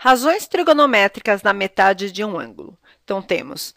Razões trigonométricas na metade de um ângulo. Então, temos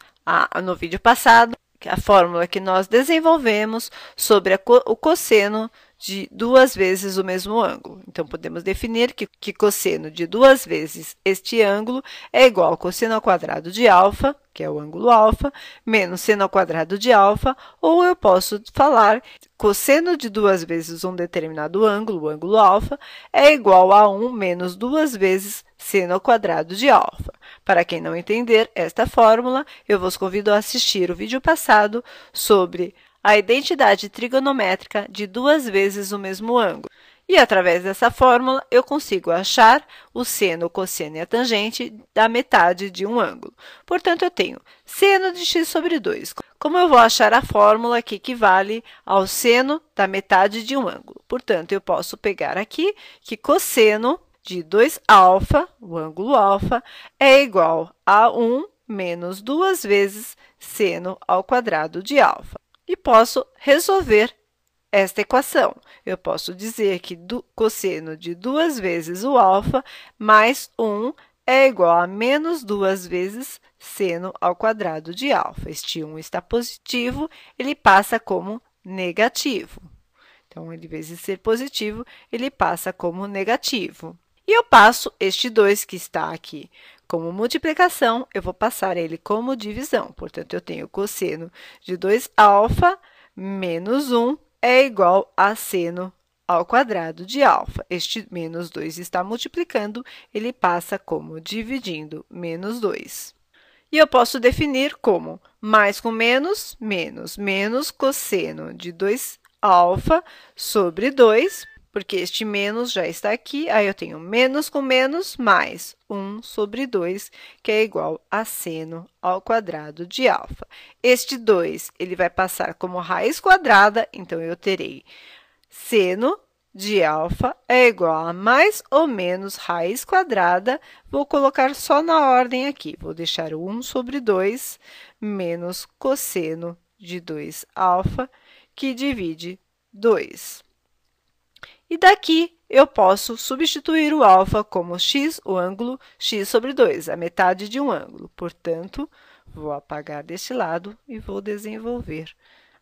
no vídeo passado a fórmula que nós desenvolvemos sobre o cosseno de duas vezes o mesmo ângulo. Então, podemos definir que cosseno de duas vezes este ângulo é igual ao cosseno ao quadrado de alfa, que é o ângulo alfa, menos seno ao quadrado de alfa, ou eu posso falar cosseno de duas vezes um determinado ângulo, o ângulo alfa, é igual a 1 menos duas vezes seno ao quadrado de alfa. Para quem não entender esta fórmula, eu vos convido a assistir o vídeo passado sobre a identidade trigonométrica de duas vezes o mesmo ângulo. E, através dessa fórmula, eu consigo achar o seno, o cosseno e a tangente da metade de um ângulo. Portanto, eu tenho seno de x sobre 2. Como eu vou achar a fórmula que equivale ao seno da metade de um ângulo? Portanto, eu posso pegar aqui que cosseno de 2α, o ângulo alfa, é igual a 1 menos duas vezes seno ao quadrado de alfa. E posso resolver esta equação. Eu posso dizer que cosseno de duas vezes o alfa mais 1 é igual a menos duas vezes seno ao quadrado de alfa. Este 1 está positivo, ele passa como negativo. Então, em vez de ser positivo, ele passa como negativo. E eu passo este 2 que está aqui como multiplicação, eu vou passar ele como divisão. Portanto, eu tenho cosseno de 2α menos 1 é igual a seno ao quadrado de alfa. Este menos 2 está multiplicando, ele passa como dividindo menos 2. E eu posso definir como mais com menos, menos cosseno de 2α sobre 2, porque este menos já está aqui, aí eu tenho menos com menos mais 1 sobre 2, que é igual a seno ao quadrado de alfa. Este 2, ele vai passar como raiz quadrada, então eu terei seno de alfa é igual a mais ou menos raiz quadrada, vou colocar só na ordem aqui, vou deixar o 1 sobre 2 menos cosseno de 2α, que divide 2. E daqui, eu posso substituir o alfa como x, o ângulo x sobre 2, a metade de um ângulo. Portanto, vou apagar deste lado e vou desenvolver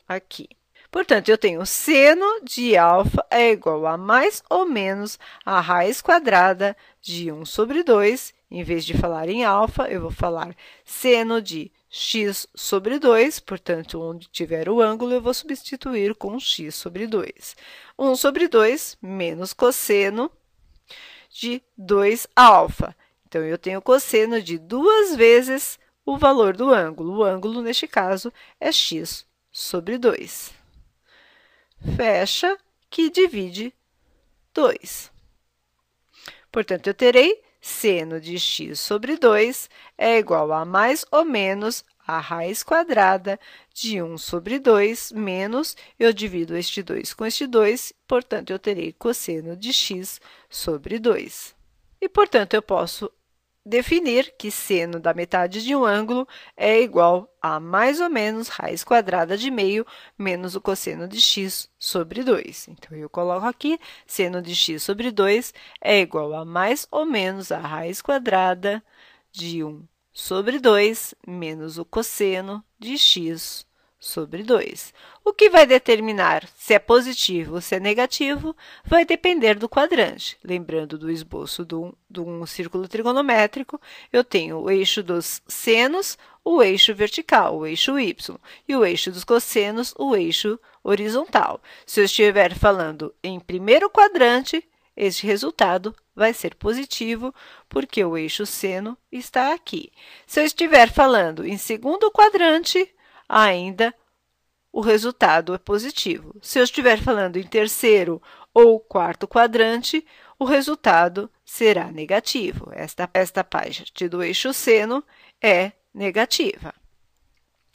aqui. Portanto, eu tenho seno de alfa é igual a mais ou menos a raiz quadrada de 1 sobre 2. Em vez de falar em alfa, eu vou falar seno de x sobre 2, portanto, onde tiver o ângulo, eu vou substituir com x sobre 2. 1 sobre 2 menos cosseno de 2α. Então, eu tenho cosseno de duas vezes o valor do ângulo. O ângulo, neste caso, é x sobre 2. Fecha, que divide 2. Portanto, eu terei seno de x sobre 2 é igual a mais ou menos a raiz quadrada de 1 sobre 2 menos, eu divido este 2 com este 2, portanto, eu terei cosseno de x sobre 2. E, portanto, eu posso definir que seno da metade de um ângulo é igual a mais ou menos raiz quadrada de meio menos o cosseno de x sobre 2. Então, eu coloco aqui, seno de x sobre 2 é igual a mais ou menos a raiz quadrada de 1 sobre 2 menos o cosseno de x sobre 2. O que vai determinar se é positivo ou se é negativo vai depender do quadrante. Lembrando do esboço de um círculo trigonométrico, eu tenho o eixo dos senos, o eixo vertical, o eixo y, e o eixo dos cossenos, o eixo horizontal. Se eu estiver falando em primeiro quadrante, este resultado vai ser positivo, porque o eixo seno está aqui. Se eu estiver falando em segundo quadrante, ainda o resultado é positivo. Se eu estiver falando em terceiro ou quarto quadrante, o resultado será negativo. Esta parte do eixo seno é negativa.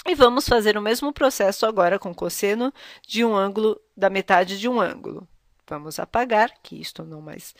E vamos fazer o mesmo processo agora com cosseno de um ângulo, da metade de um ângulo. Vamos apagar, que isto não mais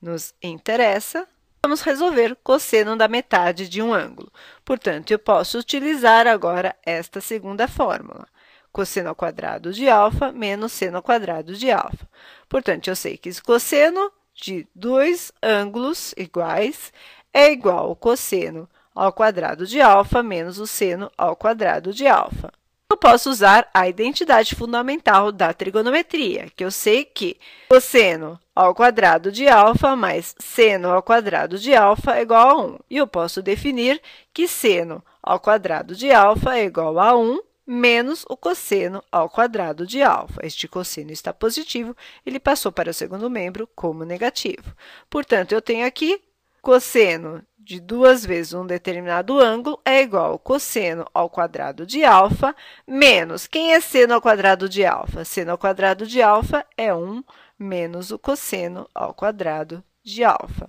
nos interessa. Vamos resolver cosseno da metade de um ângulo. Portanto, eu posso utilizar agora esta segunda fórmula. Cosseno ao quadrado de alfa menos seno ao quadrado de alfa. Portanto, eu sei que esse cosseno de dois ângulos iguais é igual ao cosseno ao quadrado de alfa menos o seno ao quadrado de alfa. Eu posso usar a identidade fundamental da trigonometria, que eu sei que cosseno ao quadrado de alfa mais seno ao quadrado de alfa é igual a 1. E eu posso definir que seno ao quadrado de alfa é igual a 1 menos o cosseno ao quadrado de alfa. Este cosseno está positivo, ele passou para o segundo membro como negativo. Portanto, eu tenho aqui cosseno de 2 vezes um determinado ângulo é igual ao cosseno ao quadrado de alfa menos, quem é seno ao quadrado de alfa? Seno ao quadrado de alfa é 1 menos o cosseno ao quadrado de alfa.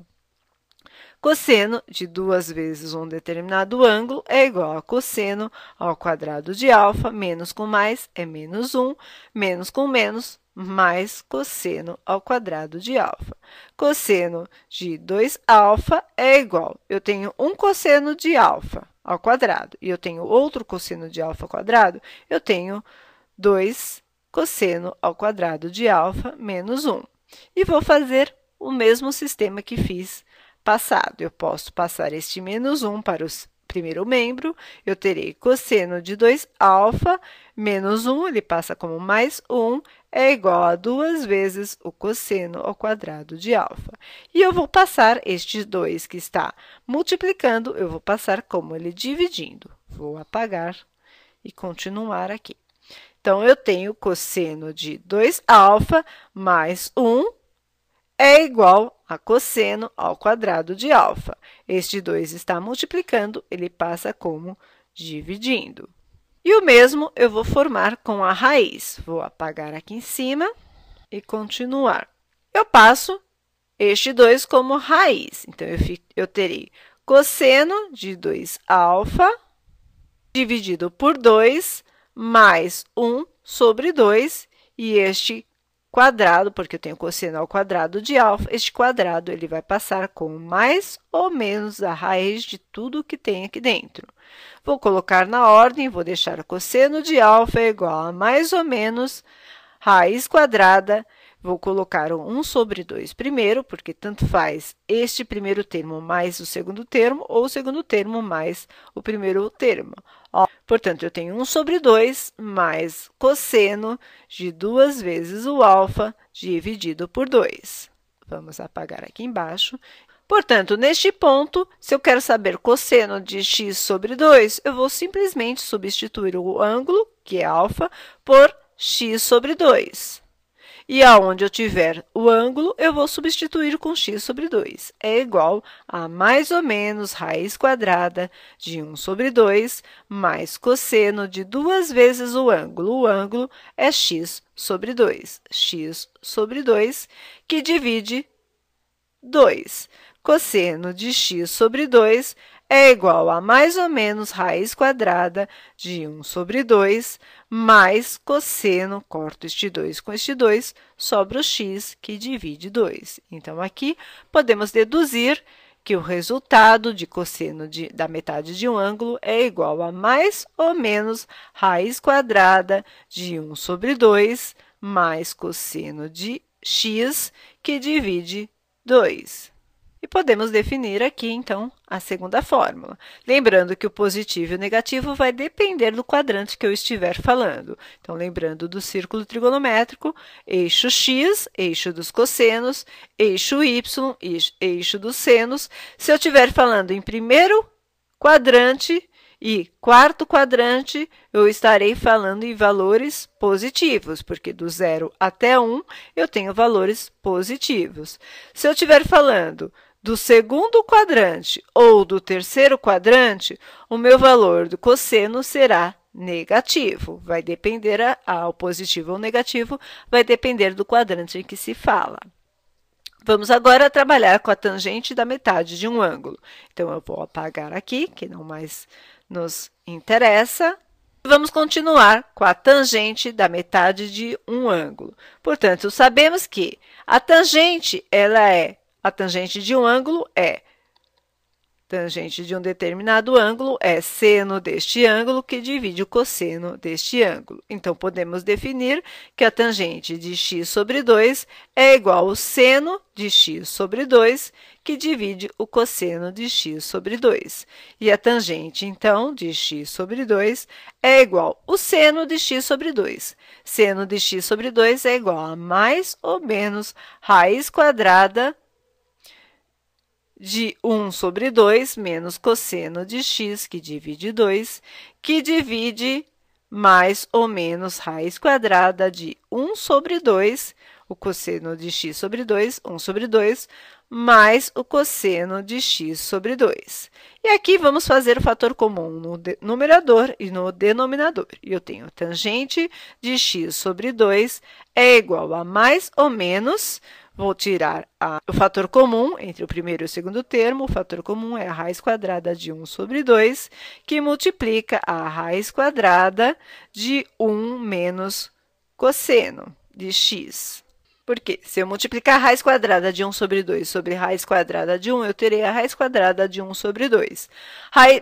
Cosseno de 2 vezes um determinado ângulo é igual a cosseno ao quadrado de alfa, menos com mais é menos 1, menos com menos, mais cosseno ao quadrado de alfa. Cosseno de 2α é igual, eu tenho um cosseno de alfa ao quadrado e eu tenho outro cosseno de alfa ao quadrado, eu tenho 2 cosseno ao quadrado de alfa menos 1. E vou fazer o mesmo sistema que fiz passado. Eu posso passar este menos 1 para o primeiro membro, eu terei cosseno de 2α menos 1, ele passa como mais 1, é igual a 2 vezes o cosseno ao quadrado de alfa. E eu vou passar este 2 que está multiplicando, eu vou passar como ele dividindo. Vou apagar e continuar aqui. Então, eu tenho cosseno de 2α mais 1 é igual a cosseno ao quadrado de alfa. Este 2 está multiplicando, ele passa como dividindo. E o mesmo eu vou formar com a raiz. Vou apagar aqui em cima e continuar. Eu passo este 2 como raiz. Então, eu terei cosseno de 2α dividido por 2 mais 1 sobre 2, e este quadrado, porque eu tenho cosseno ao quadrado de alfa, este quadrado ele vai passar como mais ou menos a raiz de tudo que tem aqui dentro. Vou colocar na ordem, vou deixar o cosseno de alfa igual a mais ou menos raiz quadrada. Vou colocar o 1 sobre 2 primeiro, porque tanto faz este primeiro termo mais o segundo termo, ou o segundo termo mais o primeiro termo. Portanto, eu tenho 1 sobre 2 mais cosseno de 2 vezes o alfa dividido por 2. Vamos apagar aqui embaixo. Portanto, neste ponto, se eu quero saber cosseno de x sobre 2, eu vou simplesmente substituir o ângulo, que é alfa, por x sobre 2. E aonde eu tiver o ângulo, eu vou substituir com x sobre 2. É igual a mais ou menos raiz quadrada de 1 sobre 2 mais cosseno de 2 vezes o ângulo. O ângulo é x sobre 2. X sobre 2, que divide 2. Cosseno de x sobre 2 é igual a mais ou menos raiz quadrada de 1 sobre 2 mais cosseno, corto este 2 com este 2, sobra o x, que divide 2. Então, aqui, podemos deduzir que o resultado de cosseno da metade de um ângulo é igual a mais ou menos raiz quadrada de 1 sobre 2 mais cosseno de x, que divide 2. E podemos definir aqui, então, a segunda fórmula. Lembrando que o positivo e o negativo vai depender do quadrante que eu estiver falando. Então, lembrando do círculo trigonométrico, eixo x, eixo dos cossenos, eixo y, eixo dos senos. Se eu estiver falando em primeiro quadrante e quarto quadrante, eu estarei falando em valores positivos, porque do 0 até 1 eu tenho valores positivos. Se eu estiver falando do segundo quadrante ou do terceiro quadrante, o meu valor do cosseno será negativo. Vai depender, o positivo ou negativo, vai depender do quadrante em que se fala. Vamos agora trabalhar com a tangente da metade de um ângulo. Então, eu vou apagar aqui, que não mais nos interessa. Vamos continuar com a tangente da metade de um ângulo. Portanto, sabemos que a tangente de um ângulo é Tangente de um determinado ângulo é seno deste ângulo que divide o cosseno deste ângulo. Então, podemos definir que a tangente de x sobre 2 é igual ao seno de x sobre 2, que divide o cosseno de x sobre 2. E a tangente, então, de x sobre 2 é igual ao seno de x sobre 2. Seno de x sobre 2 é igual a mais ou menos raiz quadrada de 1 sobre 2 menos cosseno de x, que divide 2, que divide mais ou menos raiz quadrada de 1 sobre 2, o cosseno de x sobre 2, 1 sobre 2, mais o cosseno de x sobre 2. E aqui vamos fazer o fator comum no numerador e no denominador. E eu tenho tangente de x sobre 2 é igual a mais ou menos. Vou tirar o fator comum entre o primeiro e o segundo termo. O fator comum é a raiz quadrada de 1 sobre 2, que multiplica a raiz quadrada de 1 menos cosseno de x. Porque se eu multiplicar a raiz quadrada de 1 sobre 2 sobre raiz quadrada de 1, eu terei a raiz quadrada de 1 sobre 2.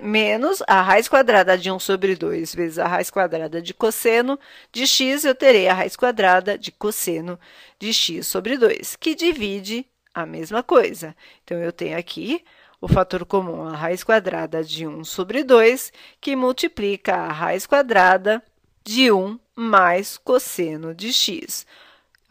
Menos a raiz quadrada de 1 sobre 2 vezes a raiz quadrada de cosseno de x, eu terei a raiz quadrada de cosseno de x sobre 2, que divide a mesma coisa. Então, eu tenho aqui o fator comum, a raiz quadrada de 1 sobre 2, que multiplica a raiz quadrada de 1 mais cosseno de x.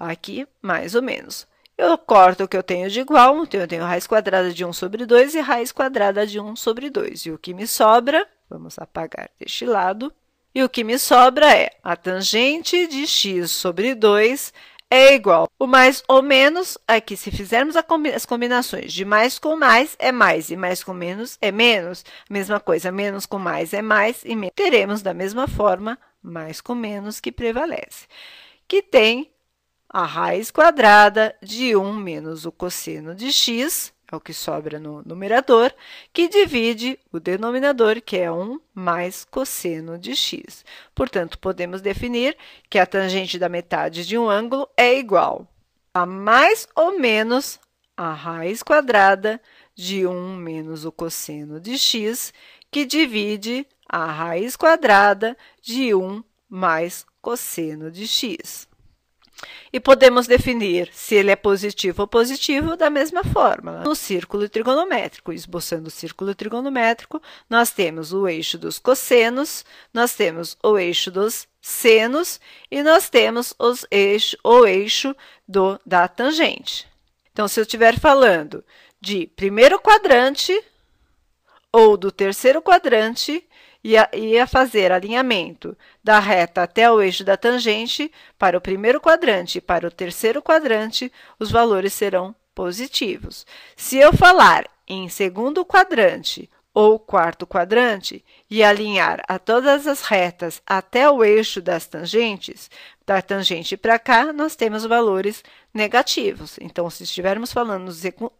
Aqui, mais ou menos. Eu corto o que eu tenho de igual, então eu tenho raiz quadrada de 1 sobre 2 e raiz quadrada de 1 sobre 2. E o que me sobra, vamos apagar deste lado, e o que me sobra é a tangente de x sobre 2 é igual. O mais ou menos, aqui, se fizermos as combinações de mais com mais, é mais, e mais com menos é menos. Mesma coisa, menos com mais é mais, e menos. Teremos, da mesma forma, mais com menos que prevalece, que tem a raiz quadrada de 1 menos o cosseno de x, é o que sobra no numerador, que divide o denominador, que é 1 mais cosseno de x. Portanto, podemos definir que a tangente da metade de um ângulo é igual a mais ou menos a raiz quadrada de 1 menos o cosseno de x, que divide a raiz quadrada de 1 mais cosseno de x. E podemos definir se ele é positivo ou positivo da mesma forma. No círculo trigonométrico, esboçando o círculo trigonométrico, nós temos o eixo dos cossenos, nós temos o eixo dos senos e nós temos o eixo da tangente. Então, se eu estiver falando de primeiro quadrante ou do terceiro quadrante, ia fazer alinhamento da reta até o eixo da tangente para o primeiro quadrante e para o terceiro quadrante, os valores serão positivos. Se eu falar em segundo quadrante ou quarto quadrante e alinhar a todas as retas até o eixo das tangentes, da tangente para cá, nós temos valores negativos. Então, se estivermos falando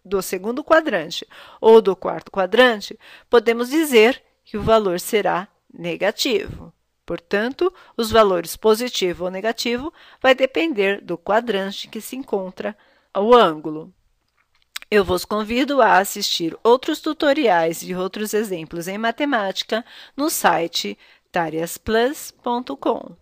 do segundo quadrante ou do quarto quadrante, podemos dizer que o valor será negativo. Portanto, os valores positivo ou negativo vai depender do quadrante que se encontra o ângulo. Eu vos convido a assistir outros tutoriais e outros exemplos em matemática no site tariasplus.com.